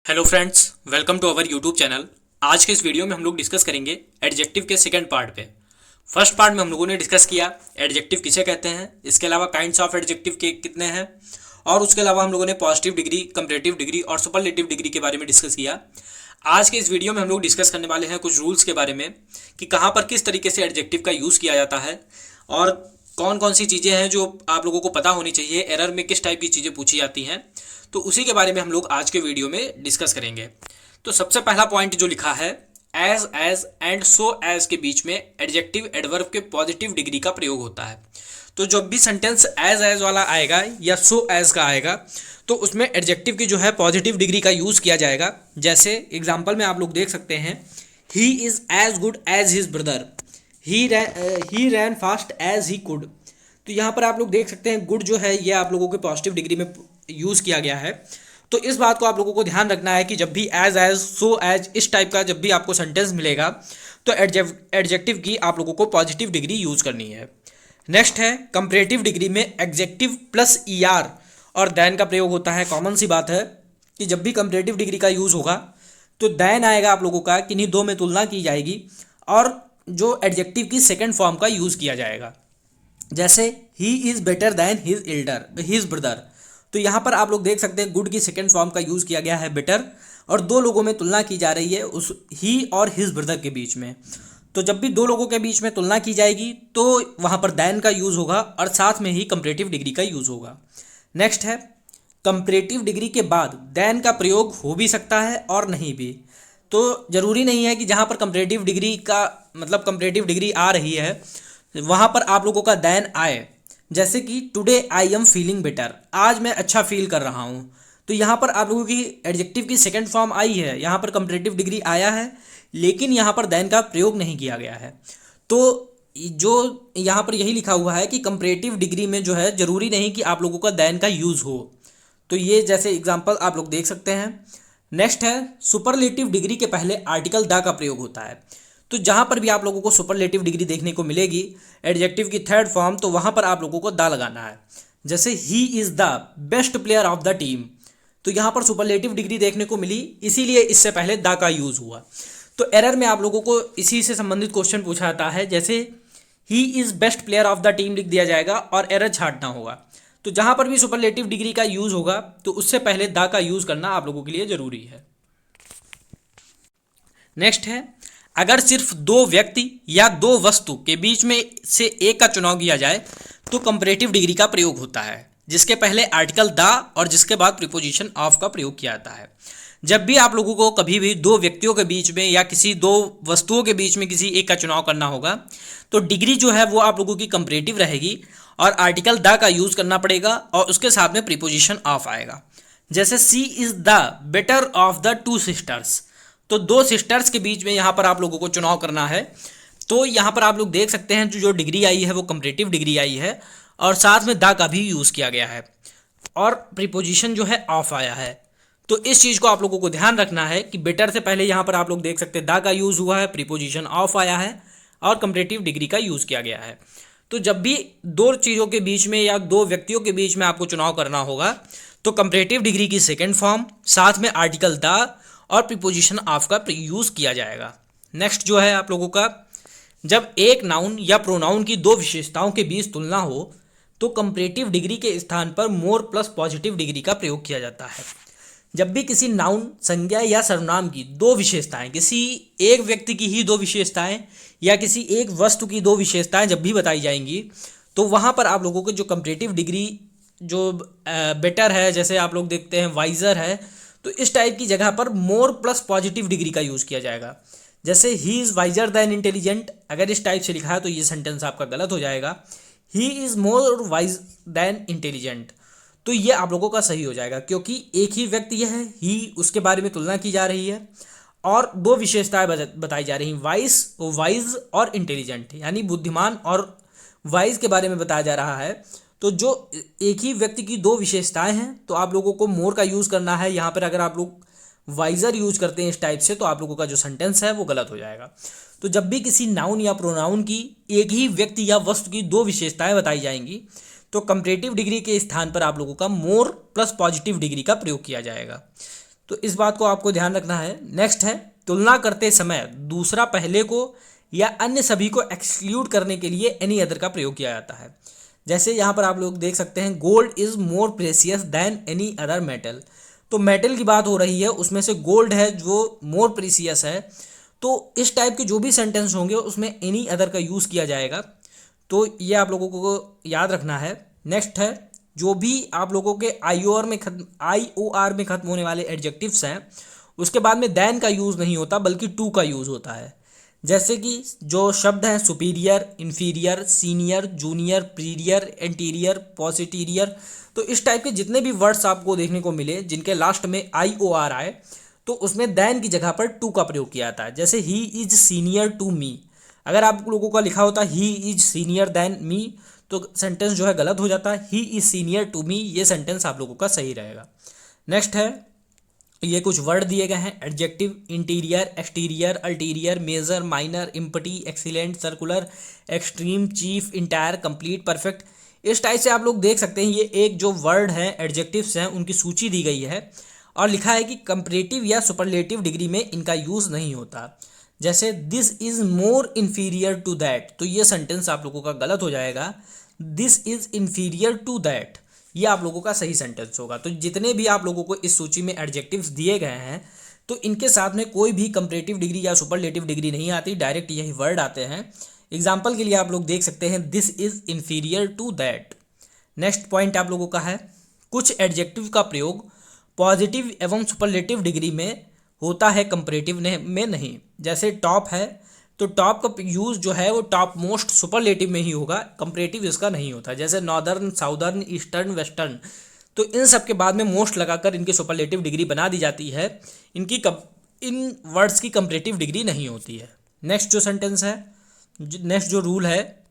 Hello friends, welcome to our YouTube channel. आज के इस वीडियो में हम लोग डिस्कस करेंगे एडजेक्टिव के सेकंड पार्ट पे। फर्स्ट पार्ट में हम लोगों ने डिस्कस किया एडजेक्टिव किसे कहते हैं, इसके अलावा काइंड्स ऑफ एडजेक्टिव के कितने हैं, और उसके अलावा हम लोगों ने पॉजिटिव डिग्री, कंपैरेटिव डिग्री और सुपरलेटिव डिग्री के बारे में डिस्कस किया। आज के इस वीडियो में हम लोग डिस्कस करने वाले हैं कुछ रूल्स के बारे में कि कहाँ पर किस तरीके से एडजेक्टिव का यूज़ किया जाता है और कौन कौन सी चीज़ें हैं जो आप लोगों को पता होनी चाहिए, एरर में किस टाइप की चीज़ें पूछी जाती हैं। तो उसी के बारे में हम लोग आज के वीडियो में डिस्कस करेंगे। तो सबसे पहला पॉइंट जो लिखा है, एज एंड सो एज के बीच में एडजेक्टिव एडवर्ब के पॉजिटिव डिग्री का प्रयोग होता है। तो जब भी सेंटेंस एज वाला आएगा या सो एज का आएगा तो उसमें एडजेक्टिव की जो है पॉजिटिव डिग्री का यूज़ किया जाएगा। जैसे एग्जाम्पल में आप लोग देख सकते हैं, he is as good as his brother, he ran fast as he could. तो यहाँ पर आप लोग देख सकते हैं गुड जो है ये आप लोगों के पॉजिटिव डिग्री में यूज़ किया गया है। तो इस बात को आप लोगों को ध्यान रखना है कि जब भी एज सो एज इस टाइप का जब भी आपको सेंटेंस मिलेगा तो एडजेक्टिव की आप लोगों को पॉजिटिव डिग्री यूज़ करनी है। नेक्स्ट है कंपैरेटिव डिग्री में एडजेक्टिव प्लस ईआर और देन का प्रयोग होता है। कॉमन सी बात है कि जब भी कंपैरेटिव डिग्री का यूज़ होगा तो देन आएगा आप लोगों का, किन्हीं दो में तुलना की जाएगी और जो एडजेक्टिव की सेकेंड फॉर्म का यूज़ किया जाएगा। जैसे he is better than his brother. तो यहाँ पर आप लोग देख सकते हैं गुड की सेकेंड फॉर्म का यूज़ किया गया है बेटर, और दो लोगों में तुलना की जा रही है उस ही और हिज ब्रदर के बीच में। तो जब भी दो लोगों के बीच में तुलना की जाएगी तो वहाँ पर दैन का यूज़ होगा और साथ में ही कंपैरेटिव डिग्री का यूज़ होगा। नेक्स्ट है कंपैरेटिव डिग्री के बाद दैन का प्रयोग हो भी सकता है और नहीं भी। तो ज़रूरी नहीं है कि जहाँ पर कंपैरेटिव डिग्री का मतलब कंपैरेटिव डिग्री आ रही है वहाँ पर आप लोगों का दैन आए। जैसे कि today I am feeling better, आज मैं अच्छा फील कर रहा हूँ। तो यहाँ पर आप लोगों की एडजेक्टिव की सेकंड फॉर्म आई है, यहाँ पर कंपैरेटिव डिग्री आया है लेकिन यहाँ पर दैन का प्रयोग नहीं किया गया है। तो जो यहाँ पर यही लिखा हुआ है कि कंपैरेटिव डिग्री में जो है ज़रूरी नहीं कि आप लोगों का दैन का यूज़ हो। तो ये जैसे एग्जाम्पल आप लोग देख सकते हैं। नेक्स्ट है सुपरलेटिव डिग्री के पहले आर्टिकल द का प्रयोग होता है। तो जहाँ पर भी आप लोगों को सुपरलेटिव डिग्री देखने को मिलेगी एडजेक्टिव की थर्ड फॉर्म, तो वहाँ पर आप लोगों को द लगाना है। जैसे he is the best player of the team, तो यहाँ पर सुपरलेटिव डिग्री देखने को मिली इसीलिए इससे पहले द का यूज़ हुआ। तो एरर में आप लोगों को इसी से संबंधित क्वेश्चन पूछा जाता है, जैसे he is best player of the team लिख दिया जाएगा और एरर छांटना होगा। तो जहाँ पर भी सुपरलेटिव डिग्री का यूज़ होगा तो उससे पहले द का यूज़ करना आप लोगों के लिए ज़रूरी है। नेक्स्ट है अगर सिर्फ दो व्यक्ति या दो वस्तु के बीच में से एक का चुनाव किया जाए तो कंपैरेटिव डिग्री का प्रयोग होता है, जिसके पहले आर्टिकल द और जिसके बाद प्रीपोजिशन ऑफ का प्रयोग किया जाता है। जब भी आप लोगों को कभी भी दो व्यक्तियों के बीच में या किसी दो वस्तुओं के बीच में किसी एक का चुनाव करना होगा तो डिग्री जो है वो आप लोगों की कंपैरेटिव रहेगी और आर्टिकल द का यूज़ करना पड़ेगा और उसके साथ में प्रीपोजिशन ऑफ आएगा। जैसे she is the better of the two sisters, तो दो सिस्टर्स के बीच में यहाँ पर आप लोगों को चुनाव करना है। तो यहाँ पर आप लोग देख सकते हैं जो डिग्री आई है वो कंपैरेटिव डिग्री आई है और साथ में द का भी यूज़ किया गया है और प्रीपोजिशन जो है ऑफ आया है। तो इस चीज़ को आप लोगों को ध्यान रखना है कि बेटर से पहले यहाँ पर आप लोग देख सकते हैं द का यूज़ हुआ है, प्रीपोजिशन ऑफ आया है और कंपैरेटिव डिग्री का यूज़ किया गया है। तो जब भी दो चीज़ों के बीच में या दो व्यक्तियों के बीच में आपको चुनाव करना होगा तो कंपैरेटिव डिग्री की सेकेंड फॉर्म साथ में आर्टिकल द और प्रीपोजिशन ऑफ का यूज़ किया जाएगा। नेक्स्ट जो है आप लोगों का, जब एक नाउन या प्रोनाउन की दो विशेषताओं के बीच तुलना हो तो कंपैरेटिव डिग्री के स्थान पर मोर प्लस पॉजिटिव डिग्री का प्रयोग किया जाता है। जब भी किसी नाउन, संज्ञा या सर्वनाम की दो विशेषताएं, किसी एक व्यक्ति की ही दो विशेषताएं या किसी एक वस्तु की दो विशेषताएं जब भी बताई जाएंगी तो वहाँ पर आप लोगों को जो कंपैरेटिव डिग्री जो बेटर है, जैसे आप लोग देखते हैं वाइजर है, तो इस टाइप की जगह पर मोर प्लस पॉजिटिव डिग्री का यूज़ किया जाएगा। जैसे he is wiser than intelligent, अगर इस टाइप से लिखा है तो ये सेंटेंस आपका गलत हो जाएगा। He is more wise than intelligent, तो ये आप लोगों का सही हो जाएगा क्योंकि एक ही व्यक्ति है ही, उसके बारे में तुलना की जा रही है और दो विशेषताएं बताई जा रही हैं, वाइज और इंटेलिजेंट, यानी बुद्धिमान और वाइज के बारे में बताया जा रहा है। तो जो एक ही व्यक्ति की दो विशेषताएं हैं तो आप लोगों को मोर का यूज़ करना है। यहाँ पर अगर आप लोग वाइजर यूज करते हैं इस टाइप से तो आप लोगों का जो सेंटेंस है वो गलत हो जाएगा। तो जब भी किसी नाउन या प्रोनाउन की एक ही व्यक्ति या वस्तु की दो विशेषताएं बताई जाएंगी तो कंपैरेटिव डिग्री के स्थान पर आप लोगों का मोर प्लस पॉजिटिव डिग्री का प्रयोग किया जाएगा। तो इस बात को आपको ध्यान रखना है। नेक्स्ट है, तुलना करते समय दूसरा पहले को या अन्य सभी को एक्सक्लूड करने के लिए एनी अदर का प्रयोग किया जाता है। जैसे यहाँ पर आप लोग देख सकते हैं, gold is more precious than any other metal. तो मेटल की बात हो रही है, उसमें से गोल्ड है जो मोर प्रेसियस है। तो इस टाइप के जो भी सेंटेंस होंगे उसमें एनी अदर का यूज़ किया जाएगा। तो ये आप लोगों को याद रखना है। नेक्स्ट है, जो भी आप लोगों के IOR में खत्म होने वाले एडजेक्टिव्स हैं उसके बाद में देन का यूज़ नहीं होता बल्कि टू का यूज़ होता है। जैसे कि जो शब्द हैं superior, inferior, senior, junior, prior, anterior, posterior, तो इस टाइप के जितने भी वर्ड्स आपको देखने को मिले जिनके लास्ट में IOR आए तो उसमें देन की जगह पर टू का प्रयोग किया जाता है। जैसे he is senior to me, अगर आप लोगों का लिखा होता he is senior than me तो सेंटेंस जो है गलत हो जाता है। He is senior to me, ये सेंटेंस आप लोगों का सही रहेगा। नेक्स्ट है, ये कुछ वर्ड दिए गए हैं adjective, interior, exterior, ulterior, major, minor, empty, excellent, circular, extreme, chief, entire, complete, perfect. इस टाइप से आप लोग देख सकते हैं, ये एक जो वर्ड हैं एडजेक्टिव्स हैं उनकी सूची दी गई है और लिखा है कि कंपैरेटिव या सुपरलेटिव डिग्री में इनका यूज़ नहीं होता। जैसे this is more inferior to that, तो ये सेंटेंस आप लोगों का गलत हो जाएगा। This is inferior to that, ये आप लोगों का सही सेंटेंस होगा। तो जितने भी आप लोगों को इस सूची में एडजेक्टिव्स दिए गए हैं तो इनके साथ में कोई भी कंपैरेटिव डिग्री या सुपरलेटिव डिग्री नहीं आती, डायरेक्ट यही वर्ड आते हैं। एग्जाम्पल के लिए आप लोग देख सकते हैं, this is inferior to that. Next point आप लोगों का है, कुछ एडजेक्टिव का प्रयोग पॉजिटिव एवं सुपरलेटिव डिग्री में होता है, कंपैरेटिव में नहीं। जैसे टॉप है तो टॉप का यूज़ जो है वो टॉप मोस्ट सुपरलेटिव में ही होगा, कंपैरेटिव इसका नहीं होता। जैसे नॉर्दर्न, साउदर्न, ईस्टर्न, वेस्टर्न, तो इन सब के बाद में मोस्ट लगाकर इनकी सुपरलेटिव डिग्री बना दी जाती है। इन वर्ड्स की कंपैरेटिव डिग्री नहीं होती है। नेक्स्ट जो सेंटेंस है, नेक्स्ट जो रूल है,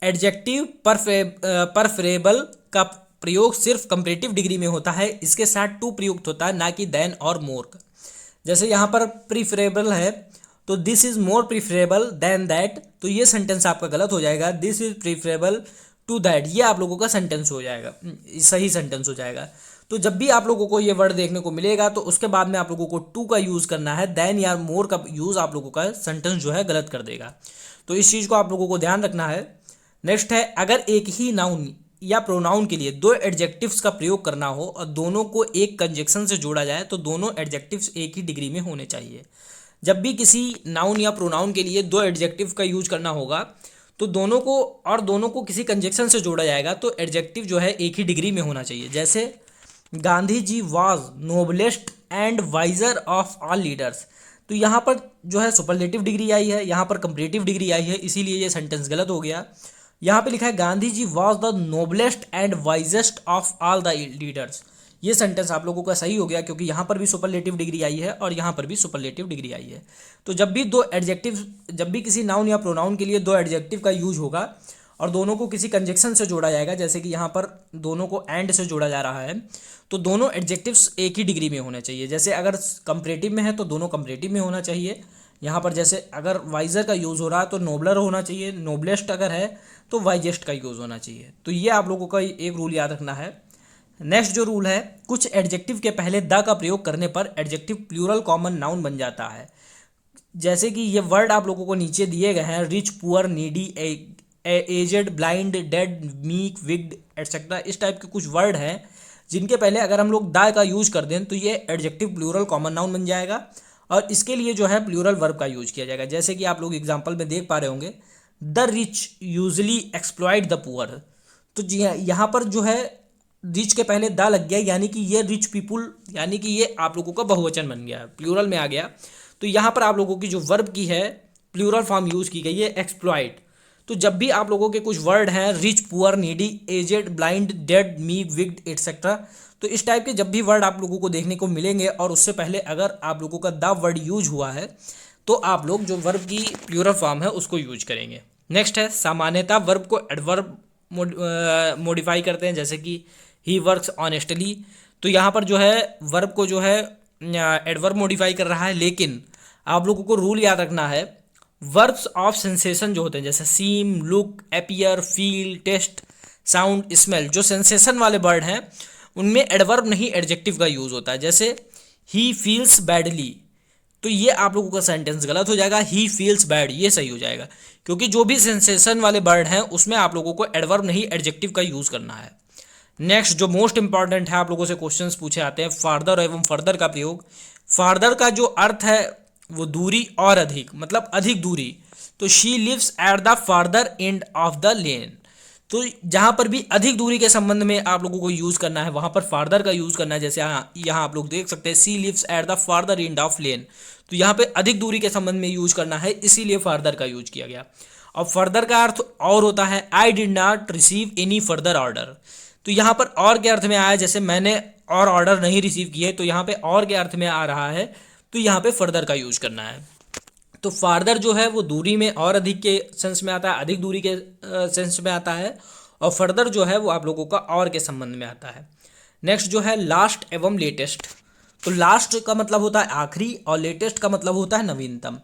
एडजेक्टिव परफरेबल का प्रयोग सिर्फ कंपैरेटिव डिग्री में होता है, इसके साथ टू प्रयुक्त होता है, ना कि देन और मोर का। जैसे यहाँ पर प्रीफरेबल है तो this is more preferable than that, तो ये सेंटेंस आपका गलत हो जाएगा। This is preferable to that, ये आप लोगों का सेंटेंस हो जाएगा, सही सेंटेंस हो जाएगा। तो जब भी आप लोगों को ये वर्ड देखने को मिलेगा तो उसके बाद में आप लोगों को टू का यूज़ करना है, देन या मोर का यूज़ आप लोगों का सेंटेंस जो है गलत कर देगा। तो इस चीज़ को आप लोगों को ध्यान रखना है। नेक्स्ट है, अगर एक ही नाउन या प्रोनाउन के लिए दो एडजेक्टिव्स का प्रयोग करना हो और दोनों को एक कंजक्शन से जोड़ा जाए तो दोनों एडजेक्टिव्स एक ही डिग्री में होने चाहिए। जब भी किसी नाउन या प्रोनाउन के लिए दो एडजेक्टिव का यूज करना होगा तो दोनों को किसी कंजक्शन से जोड़ा जाएगा तो एडजेक्टिव जो है एक ही डिग्री में होना चाहिए। जैसे Gandhi ji was noblest and wiser of all leaders, तो यहाँ पर जो है सुपरलेटिव डिग्री आई है, यहाँ पर कंपैरेटिव डिग्री आई है, इसीलिए ये सेंटेंस गलत हो गया। यहाँ पे लिखा है Gandhi ji was the noblest and wisest of all the leaders, ये सेंटेंस आप लोगों का सही हो गया क्योंकि यहाँ पर भी सुपरलेटिव डिग्री आई है और यहाँ पर भी सुपरलेटिव डिग्री आई है। तो जब भी किसी नाउन या प्रोनाउन के लिए दो एडजेक्टिव का यूज होगा और दोनों को किसी कंजक्शन से जोड़ा जाएगा, जैसे कि यहाँ पर दोनों को एंड से जोड़ा जा रहा है, तो दोनों एडजेक्टिव्स एक ही डिग्री में होने चाहिए। जैसे अगर कंपैरेटिव में है तो दोनों कंपैरेटिव में होना चाहिए। यहाँ पर जैसे अगर वाइजर का यूज़ हो रहा है तो नोबलर होना चाहिए, नोबलेस्ट अगर है तो वाइजेस्ट का यूज़ होना चाहिए। तो ये आप लोगों का एक रूल याद रखना है। नेक्स्ट जो रूल है, कुछ एडजेक्टिव के पहले द का प्रयोग करने पर एडजेक्टिव प्लूरल कॉमन नाउन बन जाता है। जैसे कि ये वर्ड आप लोगों को नीचे दिए गए हैं, rich, poor, needy, aged, blind, dead, meek, wicked etcetera, इस टाइप के कुछ वर्ड हैं जिनके पहले अगर हम लोग द का यूज कर दें तो ये एडजेक्टिव प्लूरल कॉमन नाउन बन जाएगा और इसके लिए जो है प्लूरल वर्ब का यूज किया जाएगा। जैसे कि आप लोग एग्जाम्पल में देख पा रहे होंगे, the rich usually exploit the poor, तो जी हाँ, यहाँ पर जो है रिच के पहले द लग गया, यानी कि ये रिच पीपुल, यानी कि ये आप लोगों का बहुवचन बन गया, प्लूरल में आ गया। तो यहाँ पर आप लोगों की जो वर्ब की है प्लूरल फॉर्म यूज़ की गई है, एक्सप्लॉइट। तो जब भी आप लोगों के कुछ वर्ड हैं, rich, poor, needy, aged, blind, dead, meek, wicked etcetera, तो इस टाइप के जब भी वर्ड आप लोगों को देखने को मिलेंगे और उससे पहले अगर आप लोगों का द वर्ड यूज हुआ है तो आप लोग जो वर्ब की प्लूरल फॉर्म है उसको यूज करेंगे। नेक्स्ट है, सामान्यतः वर्ब को एडवर्ब मॉडिफाई करते हैं, जैसे कि ही वर्क्स ऑनेस्टली, तो यहाँ पर जो है वर्ब को जो है एडवर्ब मॉडिफाई कर रहा है। लेकिन आप लोगों को रूल याद रखना है, वर्ब्स ऑफ सेंसेशन जो होते हैं जैसे seem, look, appear, feel, taste, sound, smell, जो सेंसेशन वाले वर्ड हैं उनमें एडवर्ब नहीं एडजेक्टिव का यूज़ होता है। जैसे ही फील्स बैडली, तो ये आप लोगों का सेंटेंस गलत हो जाएगा, ही फील्स बैड ये सही हो जाएगा, क्योंकि जो भी सेंसेशन वाले वर्ड हैं उसमें आप लोगों को एडवर्ब नहीं एडजेक्टिव का यूज़ करना है। नेक्स्ट जो मोस्ट इंपॉर्टेंट है, आप लोगों से क्वेश्चंस पूछे आते हैं फार्दर एवं फर्दर का प्रयोग। फार्दर का जो अर्थ है वो दूरी और अधिक, मतलब अधिक दूरी, तो she lives at the farther end of the lane, तो जहाँ पर भी अधिक दूरी के संबंध में आप लोगों को यूज़ करना है वहाँ पर फार्दर का यूज़ करना है। जैसे यहाँ आप लोग देख सकते हैं she lives at the farther end of lane, तो यहाँ पे अधिक दूरी के संबंध में यूज करना है, इसीलिए फार्दर का यूज किया गया। और फर्दर का अर्थ और होता है I did not receive any further order, तो यहाँ पर और के अर्थ में आया, जैसे मैंने और ऑर्डर नहीं रिसीव किए, तो यहाँ पे और के अर्थ में आ रहा है, तो यहाँ पे फर्दर का यूज करना है। तो फार्दर जो है वो दूरी में और अधिक के सेंस में आता है, अधिक दूरी के सेंस में आता है, और फर्दर जो है वो आप लोगों का और के संबंध में आता है। नेक्स्ट जो है लास्ट एवं लेटेस्ट, तो लास्ट का मतलब होता है आखिरी और लेटेस्ट का मतलब होता है नवीनतम।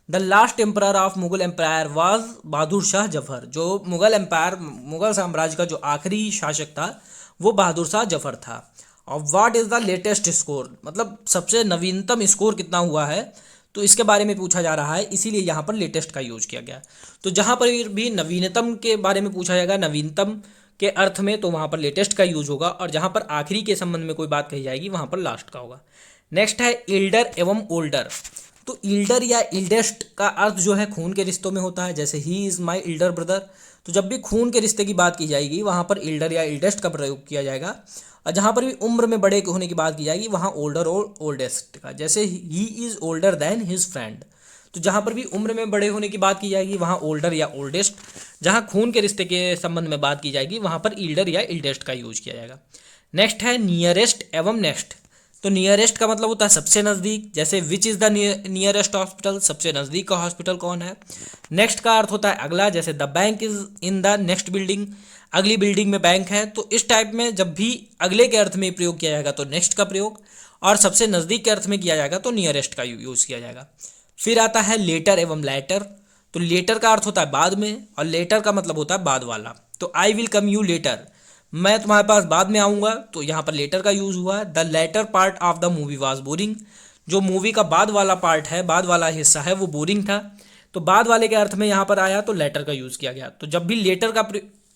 The last emperor of Mughal empire was Bahadur Shah Zafar, जो मुगल एम्पायर मुगल साम्राज्य का जो आखिरी शासक था वो बहादुर शाह जफर था। और what is the latest score, मतलब सबसे नवीनतम स्कोर कितना हुआ है, तो इसके बारे में पूछा जा रहा है, इसीलिए यहाँ पर लेटेस्ट का यूज किया गया। तो जहाँ पर भी नवीनतम के बारे में पूछा जाएगा नवीनतम के अर्थ में, तो वहाँ पर लेटेस्ट का यूज होगा, और जहाँ पर आखिरी के संबंध में कोई बात कही जाएगी वहाँ पर लास्ट का होगा। नेक्स्ट है इल्डर एवं ओल्डर, तो इल्डर या इल्डेस्ट का अर्थ जो है खून के रिश्तों में होता है, जैसे he is my elder brother, तो जब भी खून के रिश्ते की बात की जाएगी वहाँ पर इल्डर या इल्डेस्ट का प्रयोग किया जाएगा। और जहाँ पर भी उम्र में बड़े होने की बात की जाएगी वहाँ ओल्डर और ओल्डेस्ट का, जैसे he is older than his friend, तो जहाँ पर भी उम्र में बड़े होने की बात की जाएगी वहाँ ओल्डर या ओल्डेस्ट, जहाँ खून के रिश्ते के संबंध में बात की जाएगी वहाँ पर इल्डर या इल्डेस्ट का यूज किया जाएगा। नेक्स्ट है नियरेस्ट एवं नेक्स्ट, तो नियरेस्ट का मतलब होता है सबसे नज़दीक, जैसे which is the nearest hospital, सबसे नज़दीक का हॉस्पिटल कौन है। नेक्स्ट का अर्थ होता है अगला, जैसे the bank is in the next building, अगली बिल्डिंग में बैंक है, तो इस टाइप में जब भी अगले के अर्थ में प्रयोग किया जाएगा तो नेक्स्ट का प्रयोग, और सबसे नज़दीक के अर्थ में किया जाएगा तो नियरेस्ट का यूज़ किया जाएगा। फिर आता है लेटर एवं लेटर, तो लेटर का अर्थ होता है बाद में, और लेटर का मतलब होता है बाद वाला, तो I will come you later, मैं तुम्हारे पास बाद में आऊँगा, तो यहाँ पर लेटर का यूज़ हुआ है। The latter part of the movie was boring, जो मूवी का बाद वाला पार्ट है, बाद वाला हिस्सा है वो बोरिंग था, तो बाद वाले के अर्थ में यहाँ पर आया तो लेटर का यूज़ किया गया। तो जब भी लेटर का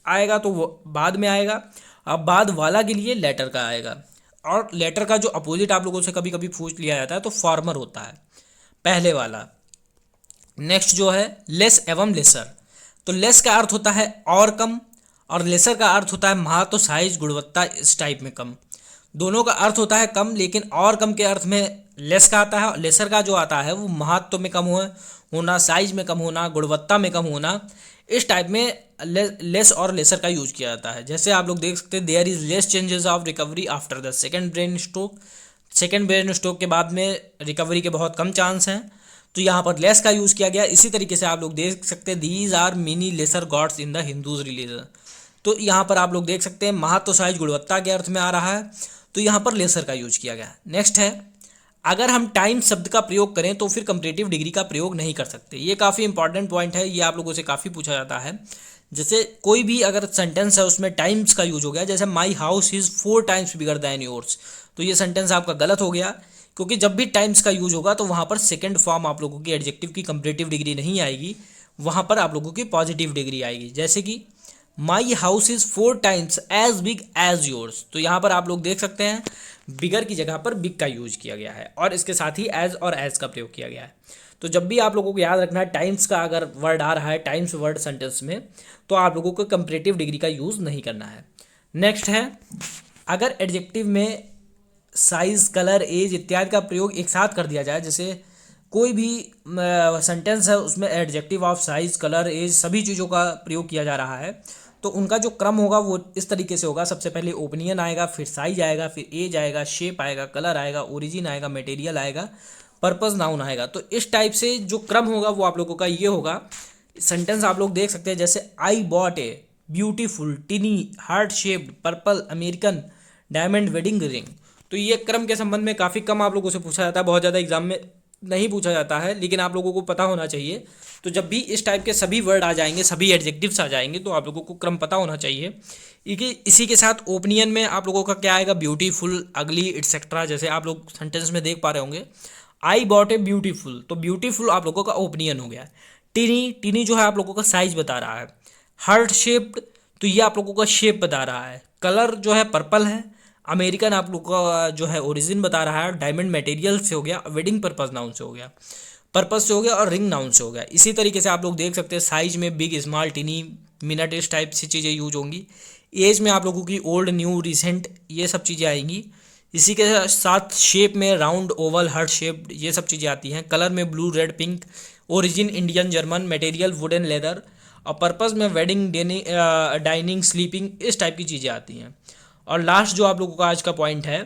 आएगा तो वो बाद में आएगा, अब बाद वाला के लिए लेटर का आएगा। और लेटर का जो अपोजिट आप लोगों से कभी कभी पूछ लिया जाता है तो फॉर्मर होता है पहले वाला। नेक्स्ट जो है लेस एवं लेसर, तो लेस का अर्थ होता है और कम, और लेसर का अर्थ होता है महत्व, साइज, गुणवत्ता, इस टाइप में कम। दोनों का अर्थ होता है कम, लेकिन और कम के अर्थ में लेस का आता है, और लेसर का जो आता है वो महत्व में कम होना, साइज में कम होना, गुणवत्ता में कम होना, इस टाइप में लेस और लेसर का यूज किया जाता है। जैसे आप लोग देख सकते हैं there is less changes of recovery after the second brain stroke, second brain stroke के बाद में रिकवरी के बहुत कम चांस हैं, तो यहाँ पर लेस का यूज़ किया गया। इसी तरीके से आप लोग देख सकते हैं these are many lesser gods in the Hindus religion, तो यहाँ पर आप लोग देख सकते हैं महत्व, साइज, गुणवत्ता के अर्थ में आ रहा है, तो यहाँ पर लेसर का यूज किया गया। नेक्स्ट है अगर हम टाइम शब्द का प्रयोग करें तो फिर कंपैरेटिव डिग्री का प्रयोग नहीं कर सकते, ये काफ़ी इंपॉर्टेंट पॉइंट है, ये आप लोगों से काफ़ी पूछा जाता है। जैसे कोई भी अगर सेंटेंस है उसमें टाइम्स का यूज हो गया, जैसे माई house is 4 times bigger than yours, तो ये सेंटेंस आपका गलत हो गया, क्योंकि जब भी टाइम्स का यूज होगा तो वहाँ पर सेकेंड फॉर्म आप लोगों की एडजेक्टिव की कंपैरेटिव डिग्री नहीं आएगी, वहाँ पर आप लोगों की पॉजिटिव डिग्री आएगी। जैसे कि my house is 4 times as big as yours, तो यहाँ पर आप लोग देख सकते हैं बिगर की जगह पर बिग का यूज किया गया है, और इसके साथ ही एज और एज का प्रयोग किया गया है। तो जब भी आप लोगों को याद रखना है टाइम्स का अगर वर्ड आ रहा है टाइम्स वर्ड सेंटेंस में, तो आप लोगों को कंपैरेटिव डिग्री का यूज़ नहीं करना है। नेक्स्ट है अगर एडजेक्टिव में साइज, कलर, एज इत्यादि का प्रयोग एक साथ कर दिया जाए, जैसे कोई भी सेंटेंस है उसमें adjective of size, colour, age सभी चीज़ों का प्रयोग किया जा रहा है, तो उनका जो क्रम होगा वो इस तरीके से होगा, सबसे पहले ओपिनियन आएगा, फिर साइज आएगा, फिर एज आएगा, शेप आएगा, कलर आएगा, ओरिजिन आएगा, मटेरियल आएगा, पर्पस नाउन आएगा। तो इस टाइप से जो क्रम होगा वो आप लोगों का ये होगा। सेंटेंस आप लोग देख सकते हैं जैसे I bought a beautiful टिनी heart shaped purple American diamond wedding ring, तो ये क्रम के संबंध में काफ़ी कम आप लोगों से पूछा जाता है, बहुत ज़्यादा एग्जाम में नहीं पूछा जाता है, लेकिन आप लोगों को पता होना चाहिए। तो जब भी इस टाइप के सभी वर्ड आ जाएंगे, सभी एडजेक्टिव्स आ जाएंगे, तो आप लोगों को क्रम पता होना चाहिए। इसी के साथ ओपिनियन में आप लोगों का क्या आएगा, ब्यूटीफुल, अगली, एटसेट्रा। जैसे आप लोग सेंटेंस में देख पा रहे होंगे, आई बॉट ए ब्यूटीफुल, तो ब्यूटीफुल आप लोगों का ओपिनियन हो गया। टिनी, टिनी जो है आप लोगों का साइज बता रहा है। हार्ट शेप्ड, तो ये आप लोगों का शेप बता रहा है। कलर जो है पर्पल है। अमेरिकन आप लोगों का जो है ओरिजिन बता रहा है। डायमंड मटेरियल से हो गया। वेडिंग पर्पज नाउन से हो गया, पर्पज से हो गया, और रिंग नाउन से हो गया। इसी तरीके से आप लोग देख सकते हैं साइज में बिग, स्मॉल, टिनी, मिनट, इस टाइप से चीज़ें यूज होंगी। एज में आप लोगों की ओल्ड, न्यू, रिसेंट, ये सब चीज़ें आएंगी। इसी के साथ शेप में राउंड, ओवल, हार्ट शेप्ड, ये सब चीज़ें आती हैं। कलर में blue, red, pink. Origin Indian, German. Material wooden, leather. और पर्पस में वेडिंग, डाइनिंग, स्लीपिंग, इस टाइप की चीज़ें आती हैं। और लास्ट जो आप लोगों का आज का पॉइंट है,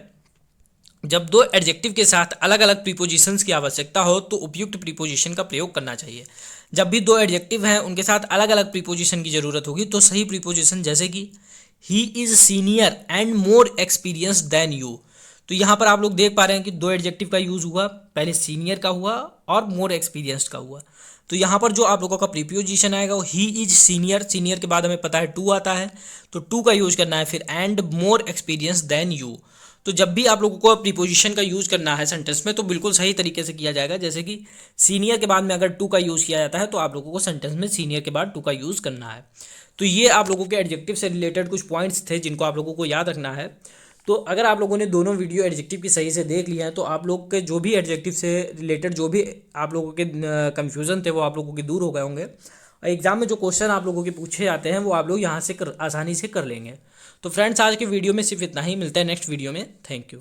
जब दो एडजेक्टिव के साथ अलग अलग प्रीपोजिशंस की आवश्यकता हो तो उपयुक्त प्रीपोजिशन का प्रयोग करना चाहिए। जब भी दो एडजेक्टिव हैं उनके साथ अलग अलग प्रीपोजिशन की जरूरत होगी तो सही प्रीपोजिशन, जैसे कि he is senior and more experience than you, तो यहाँ पर आप लोग देख पा रहे हैं कि दो एडजेक्टिव का यूज हुआ, पहले सीनियर का हुआ और मोर एक्सपीरियंस्ड का हुआ। तो यहाँ पर जो आप लोगों का प्रीपोजिशन आएगा वो ही इज सीनियर, सीनियर के बाद हमें पता है टू आता है, तो टू का यूज करना है। फिर and more experience than you. तो जब भी आप लोगों को प्रीपोजिशन का यूज करना है सेंटेंस में तो बिल्कुल सही तरीके से किया जाएगा। जैसे कि सीनियर के बाद में अगर टू का यूज किया जाता है तो आप लोगों को सेंटेंस में सीनियर के बाद टू का यूज करना है। तो ये आप लोगों के एडजेक्टिव से रिलेटेड कुछ पॉइंट्स थे जिनको आप लोगों को याद रखना है। तो अगर आप लोगों ने दोनों वीडियो एडजेक्टिव की सही से देख लिया है तो आप लोग के जो भी एडजेक्टिव से रिलेटेड जो भी आप लोगों के कन्फ्यूज़न थे वो आप लोगों के दूर हो गए होंगे। एग्जाम में जो क्वेश्चन आप लोगों के पूछे जाते हैं वो आप लोग यहाँ से आसानी से कर लेंगे। तो फ्रेंड्स, आज के वीडियो में सिर्फ इतना ही। मिलता है नेक्स्ट वीडियो में। Thank you.